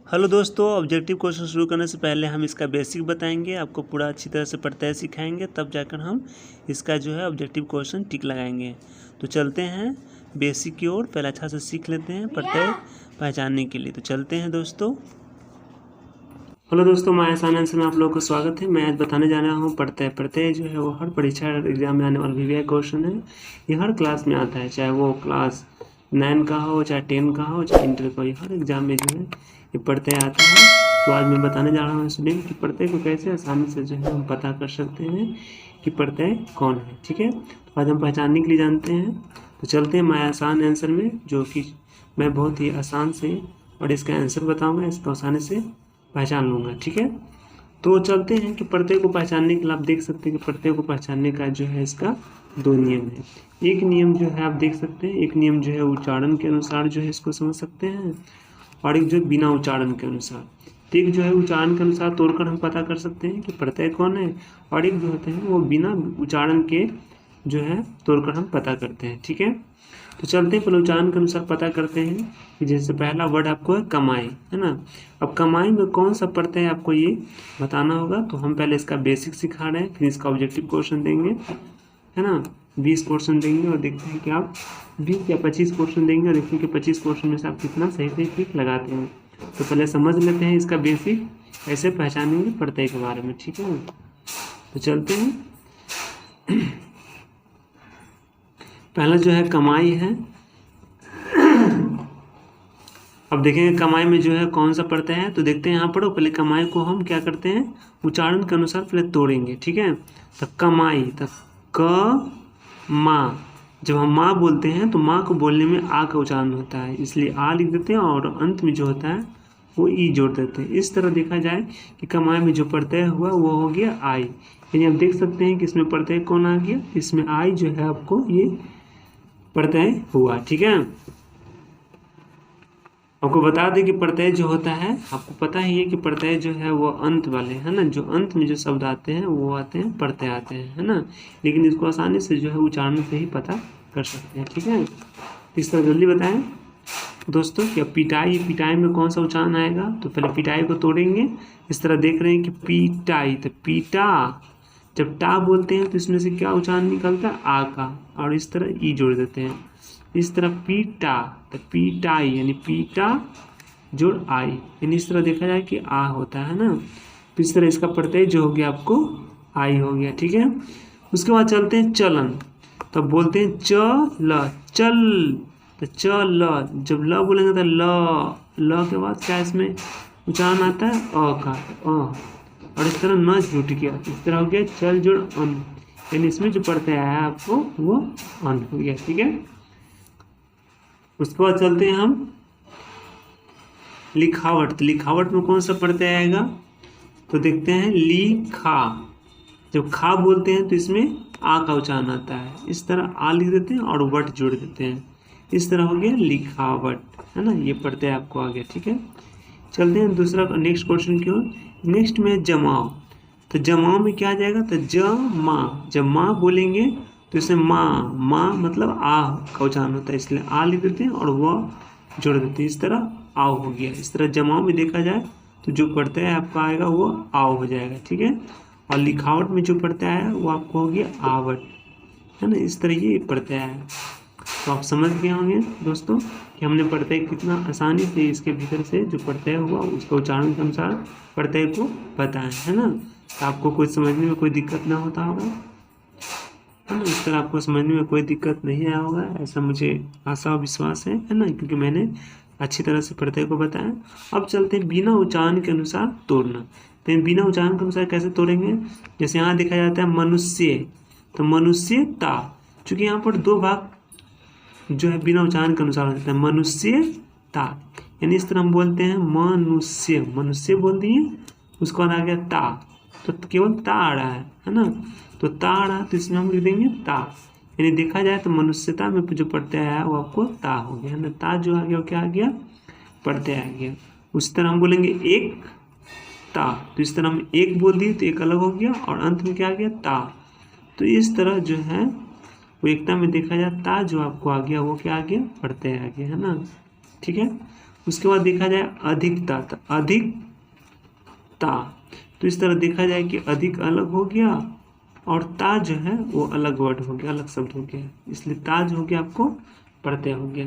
Hello दोस्तों, objective question शुरू करने से पहले हम इसका बेसिक बताएंगे, आपको पूरा अच्छी तरह से प्रत्यय सिखाएंगे, तब जाकर हम इसका जो है ऑब्जेक्टिव क्वेश्चन टिक लगाएंगे। तो चलते हैं बेसिक की ओर, पहले अच्छा से सीख लेते हैं प्रत्यय पहचानने के लिए। तो चलते हैं दोस्तों। हेलो दोस्तों, मैं आसान आंसर में आप लोगों का स्वागत है। मैं आज बताने जा रहा हूँ प्रत्यय। प्रत्यय जो है वो हर परीक्षा एग्जाम में आने वाला वीवीआई क्वेश्चन है। ये हर क्लास में आता है, चाहे वो क्लास 9 का हो, चाहे 10 का हो, चाहे इंटर का हो, हर एग्जाम में जो है ये प्रत्यय आता है। तो आज मैं बताने जा रहा हूँ स्टूडेंट कि प्रत्यय को कैसे आसानी से जो है हम पता कर सकते हैं कि प्रत्यय कौन है। ठीक है, तो आज हम पहचानने के लिए जानते हैं। तो चलते हैं मैं आसान आंसर में, जो कि मैं बहुत ही आसान से और इसका आंसर बताऊँगा, इसको आसानी से पहचान लूँगा। ठीक है, तो चलते हैं कि प्रत्यय को पहचानने के लिए आप देख सकते हैं कि प्रत्यय को पहचानने का जो है इसका 2 नियम है। एक नियम जो है आप देख सकते हैं, एक नियम जो है उच्चारण के अनुसार जो है इसको समझ सकते हैं, और एक जो है बिना उच्चारण के अनुसार। तो एक जो है उच्चारण के अनुसार तोड़कर हम पता कर सकते हैं कि प्रत्यय कौन है, और एक जो होते हैं वो बिना उच्चारण के जो है तोड़कर हम पता करते हैं। ठीक है, तो चलते हैं पहले उच्चारण के अनुसार पता करते हैं कि जैसे पहला वर्ड आपको है कमाई, है ना। अब कमाई में कौन सा प्रत्यय है आपको ये बताना होगा। तो हम पहले इसका बेसिक सिखा रहे हैं, फिर इसका ऑब्जेक्टिव क्वेश्चन देंगे, है ना। 20 क्वेश्चन देंगे और देखते हैं कि आप 20 या 25 क्वेश्चन देंगे और देखते हैं कि 25 क्वेश्चन में से आप कितना सही से ठीक लगाते हैं। तो पहले समझ लेते हैं इसका बेसिक, ऐसे पहचानेंगे प्रत्यय के बारे में। ठीक है, तो चलते हैं। पहला जो है कमाई है। अब देखेंगे कमाई में जो है कौन सा प्रत्यय है। तो देखते हैं यहाँ पर, पहले कमाई को हम क्या करते हैं उच्चारण के अनुसार पहले तोड़ेंगे। ठीक है, तो कमाई, तो क माँ, जब हम माँ बोलते हैं तो माँ को बोलने में आ का उच्चारण होता है, इसलिए आ लिख देते हैं और अंत में जो होता है वो ई जोड़ देते हैं। इस तरह देखा जाए कि कमाई में जो प्रत्यय हुआ वो हो गया आई। यानी आप देख सकते हैं कि इसमें प्रत्यय कौन आ गया, इसमें आई जो है आपको ये प्रत्यय हुआ। ठीक है, आपको बता दें कि प्रत्यय जो होता है, आपको पता ही है कि प्रत्यय जो है वो अंत वाले, है ना। जो अंत में जो शब्द आते हैं वो आते हैं प्रत्यय आते हैं, है ना। लेकिन इसको आसानी से जो है उच्चारण से ही पता कर सकते हैं। ठीक है, इस तरह जल्दी बताएं दोस्तों कि पिटाई, पिटाई में कौन सा उच्चारण आएगा। तो पहले पिटाई को तोड़ेंगे। इस तरह देख रहे हैं कि पिटाई, तो पीटा, जब टा बोलते हैं तो इसमें से क्या उच्चारण निकलता है आ का, और इस तरह ई जोड़ देते हैं। इस तरह पीटा, तो पीटाई यानी पीटा जोड़ आई, यानी इस तरह देखा जाए कि आ होता है ना। तो इस तरह इसका प्रत्यय जो हो गया आपको आई हो गया। ठीक है, उसके बाद चलते हैं चलन। तो बोलते हैं चल, चल, तो चल, जब ल बोलेंगे तो ल के बाद क्या इसमें उच्चारण आता है अ का, और इस तरह न जुट गया, इस तरह हो गया चल जोड़ अन, यानी इसमें जो प्रत्यय आया आपको वो अन हो गया। ठीक है, उसके बाद चलते हैं हम लिखावट। तो लिखावट में कौन सा प्रत्यय आएगा। तो देखते हैं लिखा, जब खा बोलते हैं तो इसमें आ का उच्चारण आता है, इस तरह आ लिख देते हैं और वट जोड़ देते हैं, इस तरह हो गया लिखावट, है ना। ये प्रत्यय आपको आ गया। ठीक है, चलते हैं दूसरा नेक्स्ट क्वेश्चन की ओर। नेक्स्ट में जमाव। तो जमाव में क्या आ जाएगा, तो जमा, जब माँ बोलेंगे तो इसमें माँ, माँ मतलब आ का उच्चारण होता है, इसलिए आ लिख देते हैं और वह जोड़ देते हैं, इस तरह आओ हो गया। इस तरह जमाव में देखा जाए तो जो प्रत्यय आपका आएगा वो आओ हो जाएगा। ठीक है, और लिखावट में जो प्रत्यय है वो आपको हो गया आवट, है ना। इस तरह ये प्रत्यय है। तो आप समझ गए होंगे दोस्तों कि हमने प्रत्यय कितना आसानी से इसके भीतर से जो प्रत्यय हुआ उसका उच्चारण के अनुसार प्रत्यय को बताएं, है ना। तो आपको कोई समझने में कोई दिक्कत ना होता होगा, है ना। इस तरह आपको समझने में कोई दिक्कत नहीं आया होगा, ऐसा मुझे आशा और विश्वास है ना, क्योंकि मैंने अच्छी तरह से प्रत्यय को बताया। अब चलते हैं बिना उच्चारण के अनुसार तोड़ना। तो बिना उच्चारण के अनुसार कैसे तोड़ेंगे, जैसे यहाँ देखा जाता है मनुष्य, तो मनुष्यता, चूंकि यहाँ पर 2 भाग जो है बिना उच्चारण के अनुसार होता है, मनुष्यता, यानी इस तरह हम बोलते हैं मनुष्य, मनुष्य बोल दिए, उसके बाद आ गया ता, तो केवल ता आ रहा है ना। तो ता आ रहा है तो इसमें हम लिख देंगे ता, यानी देखा जाए तो मनुष्यता में जो प्रत्यय आया वो आपको ता हो गया, है ना। ता जो आ गया वो क्या आ गया, प्रत्यय आ गया। उस तरह हम बोलेंगे एक ता, तो इस तरह हम एक बोल दिए तो एक अलग हो गया, और अंत में क्या आ गया ता। तो इस तरह जो है वो एकता में देखा जाए ता जो आपको आ गया वो क्या आ गया, प्रत्यय आ गया, है ना। ठीक है, उसके बाद देखा जाए अधिकता, तो अधिकता, तो इस तरह देखा जाए कि अधिक अलग हो गया और ता जो है वो अलग वर्ड हो गया, अलग शब्द हो गया, इसलिए ता जो हो गया आपको प्रत्यय हो गया,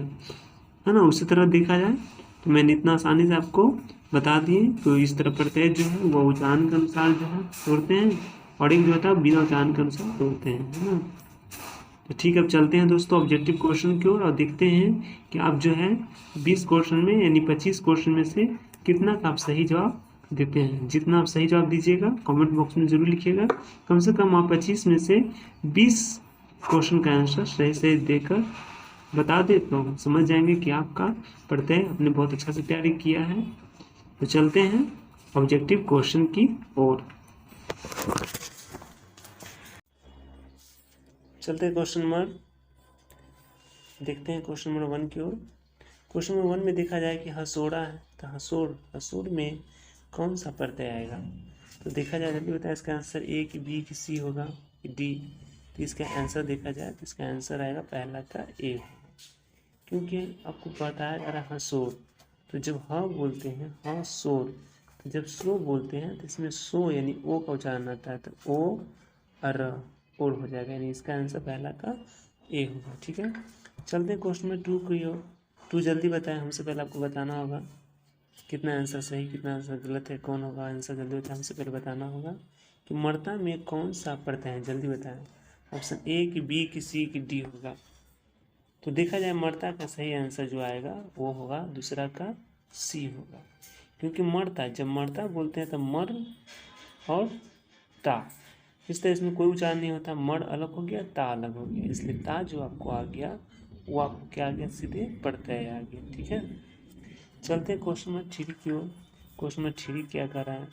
है ना। उसी तरह देखा जाए तो मैंने इतना आसानी से आपको बता दिए। तो इस तरह प्रत्यय जो है वो उच्चारण के अनुसार जो है तोड़ते हैं, और एक जो होता है बिना उच्चारण के अनुसार तोड़ते हैं, है ना। तो ठीक है, अब चलते हैं दोस्तों ऑब्जेक्टिव क्वेश्चन की ओर और देखते हैं कि आप जो है 20 क्वेश्चन में यानी 25 क्वेश्चन में से कितना का आप सही जवाब देते हैं। जितना आप सही जवाब दीजिएगा कमेंट बॉक्स में जरूर लिखिएगा। कम से कम आप 25 में से 20 क्वेश्चन का आंसर सही से देकर बता दे तो हम समझ जाएंगे कि आपका प्रत्यय आपने बहुत अच्छा से तैयारी किया है। तो चलते हैं ऑब्जेक्टिव क्वेश्चन की ओर। चलते हैं क्वेश्चन नंबर, देखते हैं क्वेश्चन नंबर 1 की ओर। क्वेश्चन नंबर 1 में देखा जाए कि हसोड़ा है, तो हसोड़ में कौन सा प्रत्यय आएगा। तो देखा जाए जल्दी बताया, इसका आंसर ए की बी की सी होगा कि डी। तो इसका आंसर देखा जाए तो इसका आंसर आएगा पहला का ए, क्योंकि आपको बताया जा रहा है हसोड़। तो जब ह बोलते हैं हसोड़, तो जब सो बोलते हैं तो इसमें सो यानी ओ का उच्चारण आता है, तो ओ और ओर हो जाएगा, यानी इसका आंसर पहला का ए होगा। ठीक है, चलते हैं क्वेश्चन में 2 की ओर। 2 जल्दी बताएं, हमसे पहले आपको बताना होगा कितना आंसर सही कितना आंसर गलत है, कौन होगा आंसर, जल्दी बताएं। हमसे पहले बताना होगा कि मर्ता में कौन सा प्रत्यय है, जल्दी बताएं। ऑप्शन ए की बी की सी की डी होगा। तो देखा जाए मर्ता का सही आंसर जो आएगा वो होगा दूसरा का सी होगा, क्योंकि मर्ता जब मर्ता बोलते हैं तो मर और ता, इस तरह इसमें कोई उच्चारण नहीं होता, मर अलग हो गया ता अलग हो गया, इसलिए ता जो आपको आ गया वो आपको क्या आ गया, सीधे प्रत्यय आ गया। ठीक है, चलते हैं क्वेश्चन नंबर 3 की ओर। क्वेश्चन नंबर 3 क्या कर रहा है,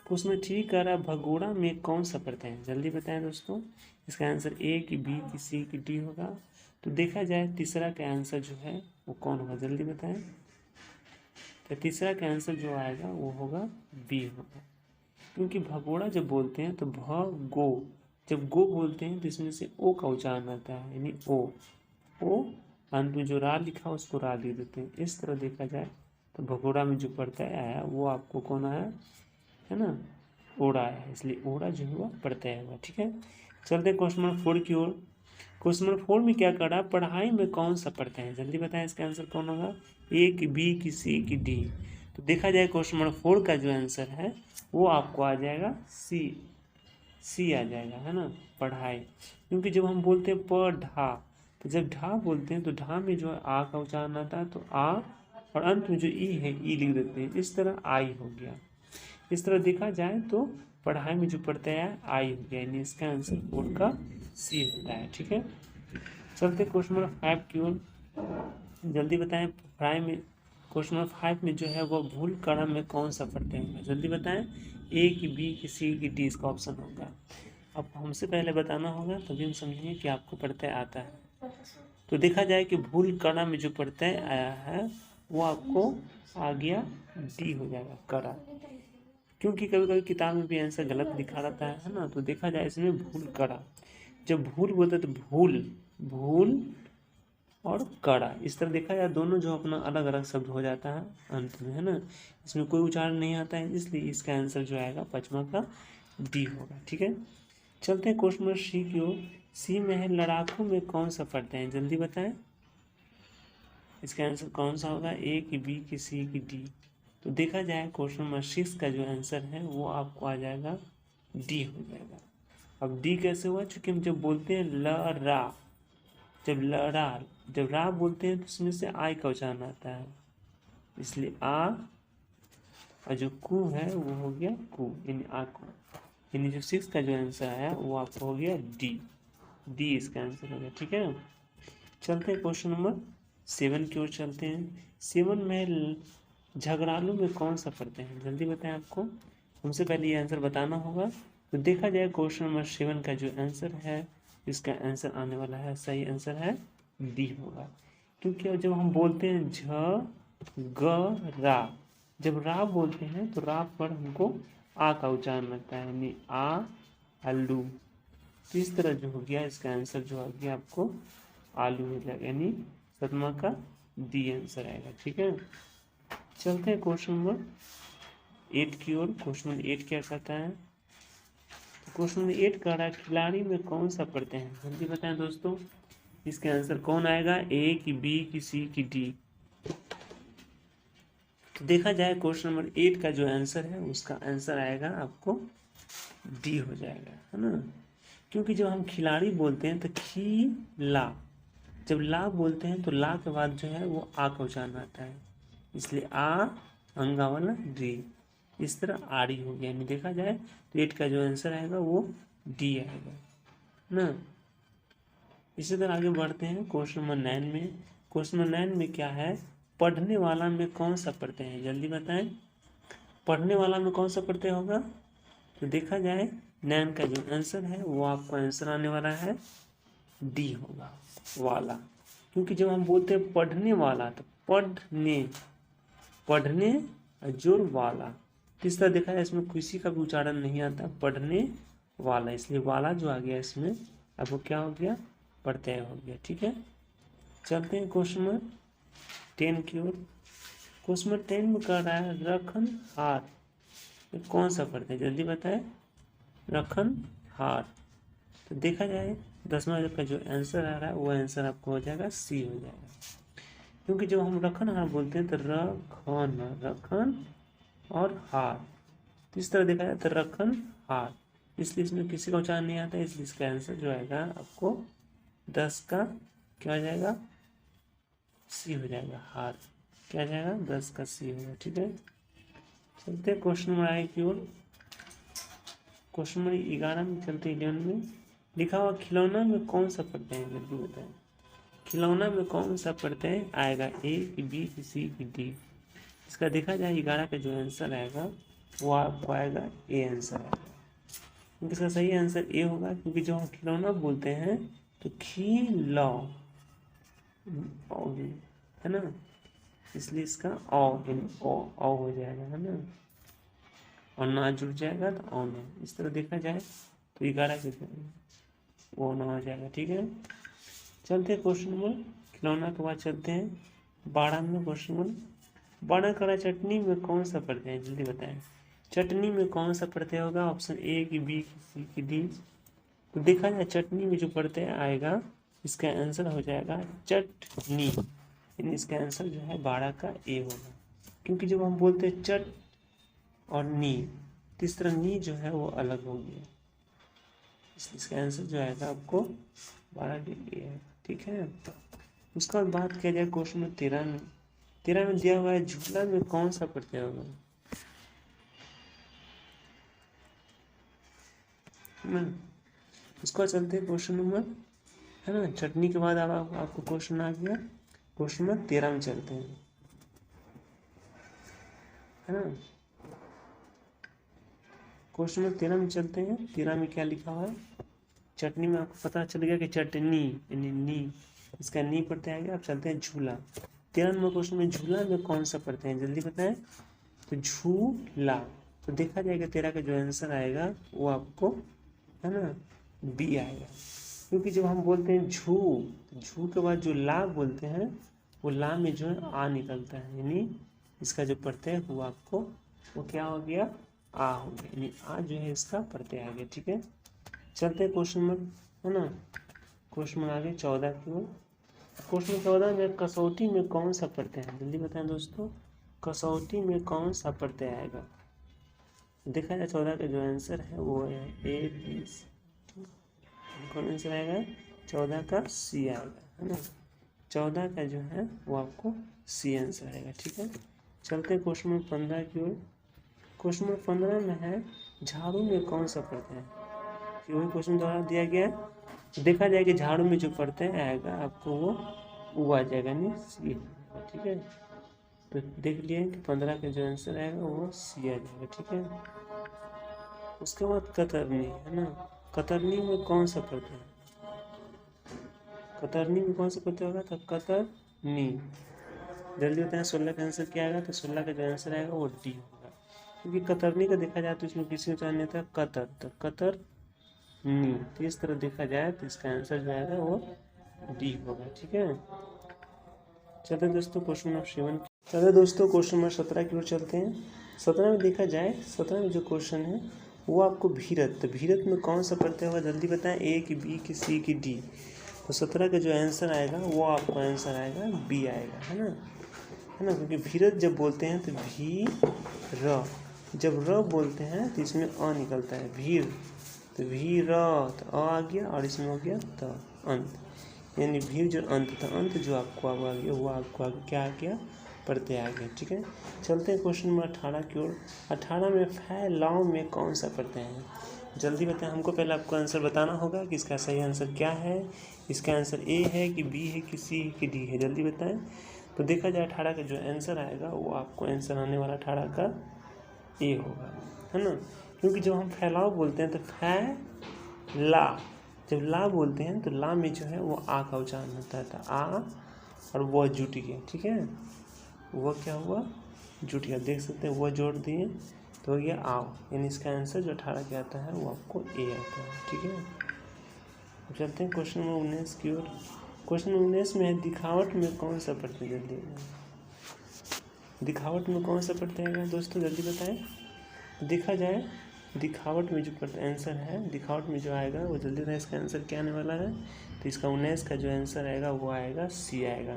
क्वेश्चन नंबर 3 कह रहा है भगोड़ा में कौन सा प्रत्यय है, जल्दी बताएं दोस्तों। इसका आंसर ए की बी की सी की डी होगा। तो देखा जाए तीसरा का आंसर जो है वो कौन होगा, जल्दी बताएं। तो तीसरा का आंसर जो आएगा वो होगा बी होगा, क्योंकि भगोड़ा जब बोलते हैं तो भ गो, जब गो बोलते हैं तो इसमें से ओ का उच्चारण आता है, यानी ओ अंत में जो रा लिखा उसको रा दे देते हैं। इस तरह देखा जाए तो भगोड़ा में जो प्रत्यय आया वो आपको कौन आया है ना, ओड़ा है, इसलिए ओड़ा जो हुआ प्रत्यय हुआ। ठीक है, चलते क्वेश्चन नंबर 4 की ओर। क्वेश्चन नंबर 4 में क्या कर रहा है, पढ़ाई में कौन सा प्रत्यय है, जल्दी बताएं। इसका आंसर कौन होगा, ए की बी की सी की डी। तो देखा जाए क्वेश्चन नंबर 4 का जो आंसर है वो आपको आ जाएगा सी आ जाएगा, है ना, पढ़ाई। क्योंकि जब हम बोलते हैं पढ़ा, तो जब ढा बोलते हैं तो ढा में जो है आ का उच्चारण आता है, तो आ और अंत में जो ई है ई लिख देते हैं, इस तरह आई हो गया। इस तरह देखा जाए तो पढ़ाई में जो प्रत्यय है आई हो गया, यानी इसका आंसर 4 का सी होता है। ठीक है, चलते क्वेश्चन नंबर 5 की ओर, जल्दी बताएं। पढ़ाई में क्वेश्चन नंबर 5 में जो है वो भूल क्रम में कौन सा प्रत्यय होगा, जल्दी बताएं। ए की बी की सी की डी इसका ऑप्शन होगा। अब हमसे पहले बताना होगा तभी हम समझेंगे कि आपको प्रत्यय आता है। तो देखा जाए कि भूल कड़ा में जो प्रत्यय आया है वो आपको आ गया डी हो जाएगा, कड़ा, क्योंकि कभी कभी किताब में भी आंसर गलत लिखा रहता है ना। तो देखा जाए इसमें भूल कड़ा, जब भूल बोलते तो भूल और कड़ा, इस तरह देखा जाए दोनों जो अपना अलग अलग शब्द हो जाता है अंत में, है ना, इसमें कोई उच्चारण नहीं आता है, इसलिए इसका आंसर जो आएगा 5वां का डी होगा। ठीक है, चलते हैं क्वेश्चन नंबर सी की ओर। सी में है लड़ाकू में कौन सा प्रत्यय है, जल्दी बताएं। इसका आंसर कौन सा होगा, ए की बी की सी की डी। तो देखा जाए क्वेश्चन नंबर 6 का जो आंसर है वो आपको आ जाएगा डी हो जाएगा। अब डी कैसे हुआ, चूंकि हम जब बोलते हैं ल रा, जब रा बोलते हैं तो उसमें से आई का उच्चारण आता है, इसलिए आ और जो कु है वो हो गया कु, यानी आकू, यानी जो 6 का जो आंसर आया वो आपको हो गया डी इसका आंसर हो गया। ठीक है, चलते हैं क्वेश्चन नंबर 7 की ओर चलते हैं। 7 में झगड़ालू में कौन सा प्रत्यय है, जल्दी बताएं। आपको हमसे पहले ये आंसर बताना होगा। तो देखा जाए क्वेश्चन नंबर 7 का जो आंसर है इसका आंसर आने वाला है, सही आंसर है डी होगा, क्योंकि जब हम बोलते हैं झ ग रा, जब रा बोलते हैं तो रा पर हमको आ का उच्चारण लगता है, यानी आलू। तो इस तरह जो हो गया इसका आंसर जो आ गया आपको आलू हो जाएगा, यानी 7वां का डी आंसर आएगा। ठीक है, चलते हैं क्वेश्चन नंबर 8 की ओर। क्वेश्चन नंबर 8 क्या कहता है? तो क्वेश्चन नंबर 8 कह रहा है खिलाड़ी में कौन सा पढ़ते हैं? जल्दी बताएं दोस्तों, इसके आंसर कौन आएगा? ए की बी की सी की डी? तो देखा जाए क्वेश्चन नंबर 8 का जो आंसर है उसका आंसर आएगा आपको डी हो जाएगा, है ना। क्योंकि जब हम खिलाड़ी बोलते हैं तो ला, जब ला बोलते हैं तो ला के बाद जो है वो आ का उच्चारण आता है, इसलिए आ अंगा वाला डी, इस तरह आड़ी हो गया। यानी देखा जाए तो 8 का जो आंसर आएगा वो डी आएगा ना। इसी तरह आगे बढ़ते हैं क्वेश्चन नंबर 9 में। क्वेश्चन नंबर 9 में क्या है? पढ़ने वाला में कौन सा पढ़ते हैं? जल्दी बताएं, पढ़ने वाला में कौन सा प्रत्यय होगा? तो देखा जाए 9 का जो आंसर है वो आपको आंसर आने वाला है डी होगा, वाला। क्योंकि जब हम बोलते हैं पढ़ने वाला तो पढ़ने जोर वाला, किस तरह देखा जाए इसमें किसी का भी उच्चारण नहीं आता, पढ़ने वाला, इसलिए वाला जो आ गया इसमें अब वो क्या हो गया? प्रत्यय हो गया। ठीक है, चलते हैं क्वेश्चन नंबर 10 की ओर। क्वेश्चन नंबर 10 में कह रहा है रखन हार, ये कौन सा प्रत्यय? जल्दी बताएं, रखन हार। तो देखा जाए 10वां का जो आंसर आ रहा है वो आंसर आपको हो जाएगा सी हो जाएगा। क्योंकि जब हम रखन हार बोलते हैं तो रखन और हार, तो इस तरह देखा जाए तो रखन हार, इसलिए इसमें किसी का उच्चारण नहीं आता, इसलिए इसका आंसर जो आएगा आपको 10 का क्या हो जाएगा? सी हो जाएगा, हार। क्या हो जाएगा? 10 का सी होगा। ठीक है, चलते हैं क्वेश्चन नंबर आगे की ओर। क्वेश्चन नंबर 11 में चलते 11 में लिखा हुआ खिलौना में कौन सा प्रत्यय है? जल्दी बताएं, खिलौना में कौन सा प्रत्यय आएगा? ए की बी की सी की डी? इसका देखा जाए 11 का जो आंसर आएगा वो आपको आएगा ए आंसर आएगा। क्योंकि इसका सही आंसर ए होगा, क्योंकि जब हम खिलौना बोलते हैं तो खिलौ है ना, इसलिए इसका औ हो जाएगा, है ना, और ना जुड़ जाएगा तो औ ना, इस तरह देखा जाए तो 11 के वो ना हो जाएगा। ठीक है, चलते हैं क्वेश्चन नंबर, खिलौना के बाद चलते हैं 12 में। क्वेश्चन नंबर 12 कड़ा चटनी में कौन सा प्रत्यय है? जल्दी बताएं, चटनी में कौन सा प्रत्यय होगा? ऑप्शन ए की बी की सी की डी? तो देखा जाए चटनी में जो प्रत्यय आएगा इसका आंसर हो जाएगा चटनी, यानी इसका आंसर जो है 12 का ए होगा। क्योंकि जब हम बोलते हैं चट और नी, तो इस तरह नी जो है वो अलग हो गया, इसलिए इसका आंसर जो आएगा आपको 12 का ए है। ठीक है, उसका बात किया जाए क्वेश्चन में 13 में। 13 में दिया हुआ है झूला में कौन सा प्रत्यय होगा? ना, उसका चलते हैं क्वेश्चन नंबर, है ना, चटनी के बाद अब आपको क्वेश्चन आ गया क्वेश्चन नंबर 13 में चलते हैं, है ना। क्वेश्चन नंबर 13 में चलते हैं। 13 में क्या लिखा हुआ है? चटनी में आपको पता चल गया कि चटनी यानी नी, इसका नी प्रत्यय आ गया। अब चलते हैं झूला। 13 नंबर क्वेश्चन में झूला में कौन सा प्रत्यय है? जल्दी बताएं, तो झूला। तो देखा जाएगा 13 का जो आंसर आएगा वो आपको, है ना, बी आएगा। क्योंकि जब हम बोलते हैं झू के बाद जो ला बोलते हैं वो ला में जो है आ निकलता है, यानी इसका जो प्रत्यय हुआ आपको वो क्या हो गया? आ हो गया, यानी आ जो है इसका प्रत्यय आ गया। ठीक है, चलते हैं क्वेश्चन नंबर, है ना, क्वेश्चन नंबर आगे 14 की ओर। क्वेश्चन 14 में कसौटी में कौन सा प्रत्यय है? जल्दी बताएं दोस्तों, कसौटी में कौन सा प्रत्यय आएगा? देखा जाए 14 का जो आंसर है वो है ए बी सी। कौन आंसर आएगा? 14 का सी आएगा, है ना, 14 का जो है वो आपको सी आंसर आएगा। ठीक है, चलते हैं क्वेश्चन नंबर 15 की ओर। क्वेश्चन नंबर 15 में है झाड़ू में कौन सा प्रत्यय है? वही क्वेश्चन द्वारा दिया गया है। देखा जाए कि झाड़ू में जो प्रत्यय आएगा आपको वो आ जाएगा, नहीं सी। ठीक है, तो देख लिए कि 15 का जो आंसर आएगा वो सी आ जाएगा। ठीक है, उसके बाद कतरनी, है ना, कतरनी में कौन सा प्रत्यय है? कतरनी में कौन सा प्रत्यय होगा? तो कतरनी। जल्दी बताएं 16 का आंसर क्या आएगा? तो 16 का जो आंसर आएगा वो डी होगा। क्योंकि कतरनी का देखा जाए तो इसमें किसी को चाहिए था कतर, तो कतर नी, तो इस तरह देखा जाए तो इसका आंसर जो आएगा वो डी होगा। ठीक है, चलते दोस्तों क्वेश्चन नंबर 7 चलो दोस्तों क्वेश्चन नंबर 17 की ओर चलते हैं। 17 में देखा जाए, 17 में जो क्वेश्चन है वो आपको भीरत, तो भीरत में कौन सा प्रत्यय होगा जल्दी बताएं, ए की बी की सी की डी। तो 17 का जो आंसर आएगा वो आपको आंसर आएगा बी आएगा, है ना, क्योंकि भीरत जब बोलते हैं तो भी र, जब र बोलते हैं तो इसमें अ निकलता है, भीर तो भी र, तो अ आ गया और इसमें हो गया त अंत, यानी भीर जो अंत था, अंत जो आपको आ गया वो आपको आगे क्या आ गया, प्रत्यय आ गया। ठीक है, चलते हैं क्वेश्चन नंबर 18 की ओर। 18 में फैलाव में कौन सा प्रत्यय है, जल्दी बताएं। हमको पहले आपको आंसर बताना होगा कि इसका सही आंसर क्या है, इसका आंसर ए है कि बी है कि सी है कि डी है, जल्दी बताएं। तो देखा जाए 18 का जो आंसर आएगा वो आपको आंसर आने वाला 18 का ए होगा, है ना, क्योंकि जब हम फैलाव बोलते हैं तो फैला, जब ला बोलते हैं तो ला में जो है वो आ का उच्चारण होता है, तो आ और वह जुट गया। ठीक है, वह क्या हुआ, जुट गया, देख सकते हैं वह जोड़ दिए तो हो गया आओ, यानी इसका आंसर जो 18 के आता है वो आपको ए आता है। ठीक है, अब चलते हैं क्वेश्चन नंबर 19 की ओर। क्वेश्चन नंबर 19 में है दिखावट में कौन सा प्रत्यय, जल्दी दिखावट में कौन सा प्रत्यय आएगा दोस्तों, जल्दी बताएं। देखा जाए दिखावट में जो आंसर है, दिखावट में जो आएगा वो जल्दी बताएं, इसका आंसर क्या आने वाला है। तो इसका 19 का जो आंसर आएगा वो आएगा सी आएगा,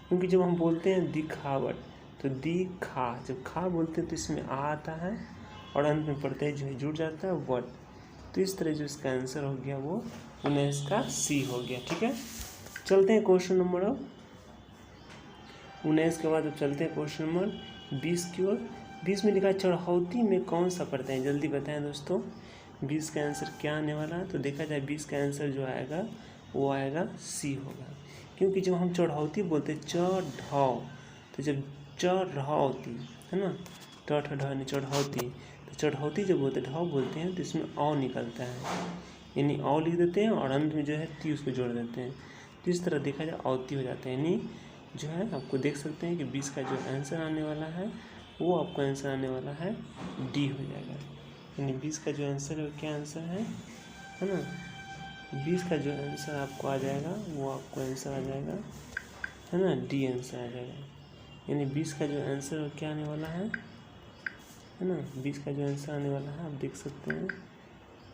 क्योंकि जब हम बोलते हैं दिखावट तो दिखा, जब खा बोलते हैं तो इसमें आ आता है और अंत में प्रत्यय जो है जुड़ जाता है वट, तो इस तरह जो इसका आंसर हो गया वो 19 का सी हो गया। ठीक है, चलते हैं क्वेश्चन नंबर 19 के बाद अब चलते हैं क्वेश्चन नंबर 20 की ओर। 20 में लिखा है चढ़ौती में कौन सा प्रत्यय है, जल्दी बताएं दोस्तों 20 का आंसर क्या आने वाला है। तो देखा जाए 20 का आंसर जो आएगा वो आएगा सी होगा, क्योंकि जब हम चढ़ौती बोलते हैं चढ़ाओ, तो जब चढ़ौती है ना, ढ चढ़ौती, तो चढ़ौती जब बोलते ढाव बोलते हैं तो इसमें औ निकलता है, यानी औ लिख देते हैं और अंत में जो है ती उसको जोड़ देते हैं, तो इस तरह देखा जाए औती हो जाता है, यानी जो है आपको देख सकते हैं कि 20 का जो आंसर आने वाला है वो आपको आंसर आने वाला है डी हो जाएगा, यानी 20 का जो आंसर है वो क्या आंसर है ना, 20 का जो आंसर आपको आ जाएगा वो आपको आंसर आ जाएगा, है ना, डी आंसर आ जाएगा, यानी 20 का जो आंसर है क्या आने वाला है ना, 20 का जो आंसर आने वाला है आप देख सकते हैं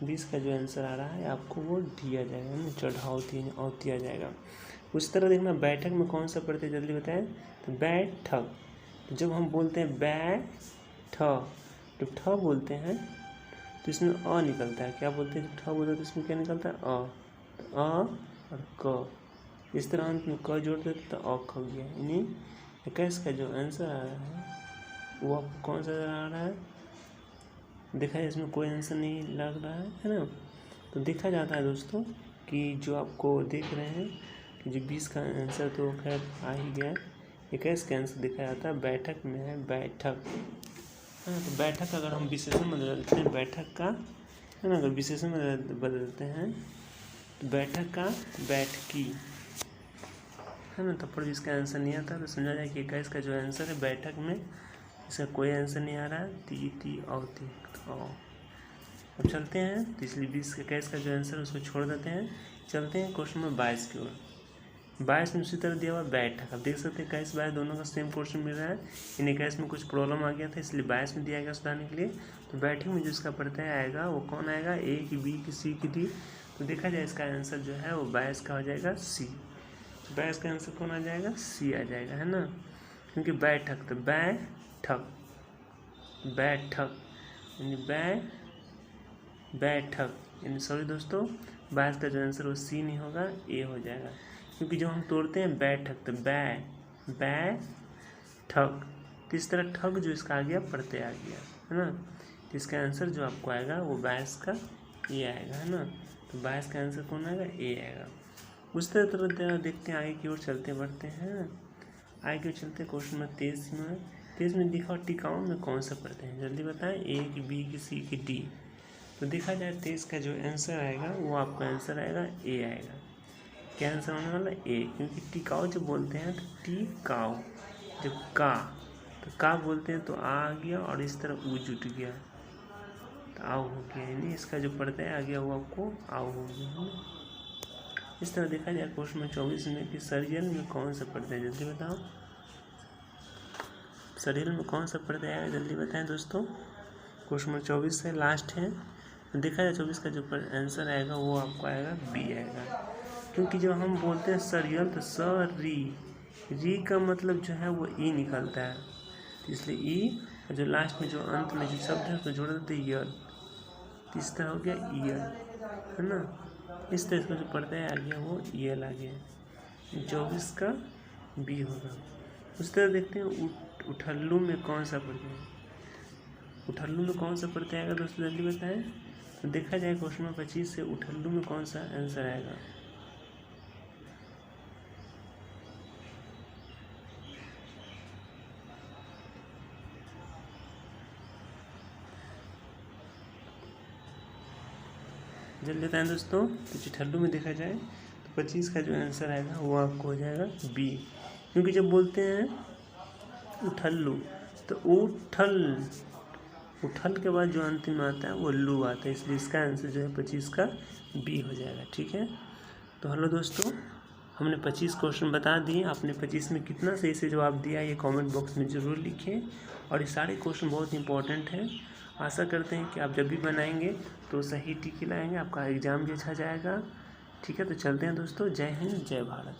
20 का जो आंसर आ रहा है आपको वो डी आ जाएगा ना, चढ़ावती औती आ जाएगा। उस तरह देखना बैठक में कौन सा प्रत्यय जल्दी बताएं। तो बैठक, तो जब हम बोलते हैं बैठ, जब ठ बोलते हैं तो इसमें अ निकलता है, क्या बोलते हैं जब ठ बोलते हैं तो इसमें क्या निकलता है अ, तो अ और क, इस तरह अंत में क जोड़ देते तो अ ख गया, यानी 21 का जो आंसर आ रहा है वो आपको कौन सा आ रहा है, देखा है इसमें कोई आंसर नहीं लग रहा है ना। तो देखा जाता है दोस्तों कि जो आपको देख रहे हैं कि जो 20 का आंसर तो खैर आ ही गया, 21 का आंसर देखा जाता है बैठक में है बैठक, हाँ, तो बैठक अगर हम विशेषण में बदलते हैं बैठक का, है ना, अगर विशेषण में बदलते हैं तो बैठक का बैठकी, है ना, तब पर इसका आंसर नहीं आता, तो समझा जाए कि 21 का जो आंसर है बैठक में इसका कोई आंसर नहीं आ रहा है, ती और ती और। अब चलते हैं, तो इसलिए 20 का 21 का जो आंसर है उसको छोड़ देते हैं, चलते हैं क्वेश्चन नंबर 22 की ओर। 22 में उसी तरह दिया हुआ बैठक, अब देख सकते हैं 21 22 दोनों का सेम क्वेश्चन मिल रहा है, इन 21 में कुछ प्रॉब्लम आ गया था इसलिए 22 में दिया गया सुधारने के लिए। तो बैठक में जो इसका प्रत्यय आएगा वो कौन आएगा, ए की बी की सी की डी, तो देखा जाए इसका आंसर जो है वो 22 का हो जाएगा सी, 22 का आंसर कौन आ जाएगा, सी आ जाएगा, है ना, क्योंकि बैठक तो बैठक, बैठक यानी बैठक, यानी सॉरी दोस्तों 22 का जो आंसर वो सी नहीं होगा ए हो जाएगा, क्योंकि जब हम तोड़ते हैं बैठक तो बैठक, तो इस तरह ठग जो इसका आ गया प्रत्यय आ गया, है ना, तो इसका आंसर जो आपको आएगा वो 22 का ए आएगा, है ना, तो 22 का आंसर कौन आएगा, ए आएगा। उस तरह देखते हैं आगे की ओर चलते बढ़ते हैं, आगे की ओर चलते क्वेश्चन नंबर 23 में दिखा टिकाऊ में कौन सा प्रत्यय है, जल्दी बताएं, ए की बी की सी की डी। तो देखा जाए 23 का जो आंसर आएगा वो आपका आंसर आएगा ए आएगा, क्या आंसर होने वाला ए, क्योंकि टिकाऊ जब बोलते हैं तो टिकाऊ, जब का तो का बोलते हैं तो आ गया और इस तरह ऊ जुट गया तो आओ हो गया, यानी इसका जो प्रत्यय आ गया वो आपको आओ हो गया, है ना। इस तरह देखा जाए क्वेश्चन में 24 में कि सर्जन में कौन सा प्रत्यय, जल्दी बताओ सरियल में कौन सा प्रत्यय आएगा, जल्दी बताएं दोस्तों। क्वेश्चन नंबर 24 है, लास्ट है। देखा जाए 24 का जो आंसर आएगा वो आपको आएगा बी आएगा, क्योंकि जब हम बोलते हैं सरियल तो री का मतलब जो है वो ई निकलता है, इसलिए ई, जो लास्ट में जो अंत में जो शब्द है उसको जोड़ देते हैं यल, तो इस तरह हो गया यल, है ना। इस तरह का जो प्रत्यय आ गया वो यल आ गया, 24 का बी होगा। उस तरह देखते हैं उठल्लू में कौन सा प्रत्यय, उठल्लू में कौन सा प्रत्यय आएगा दोस्तों, जल्दी बताएं। तो देखा जाए क्वेश्चन नंबर 25 से उठल्लू में कौन सा आंसर आएगा। जल्दी बताएं दोस्तों। तो चिठल्लू में देखा जाए तो 25 का जो आंसर आएगा वो आपको हो जाएगा बी, क्योंकि जब बोलते हैं उठल्लू तो उठल के बाद जो अंतिम आता है वो लू आता है, इसलिए इसका आंसर जो है 25 का बी हो जाएगा। ठीक है, तो हेलो दोस्तों, हमने 25 क्वेश्चन बता दिए। आपने 25 में कितना सही से जवाब दिया ये कमेंट बॉक्स में ज़रूर लिखें, और ये सारे क्वेश्चन बहुत इंपॉर्टेंट हैं। आशा करते हैं कि आप जब भी बनाएंगे तो सही टिक लाएंगे, आपका एग्ज़ाम भी अच्छा जाएगा। ठीक है, तो चलते हैं दोस्तों। जय हिंद, जय भारत।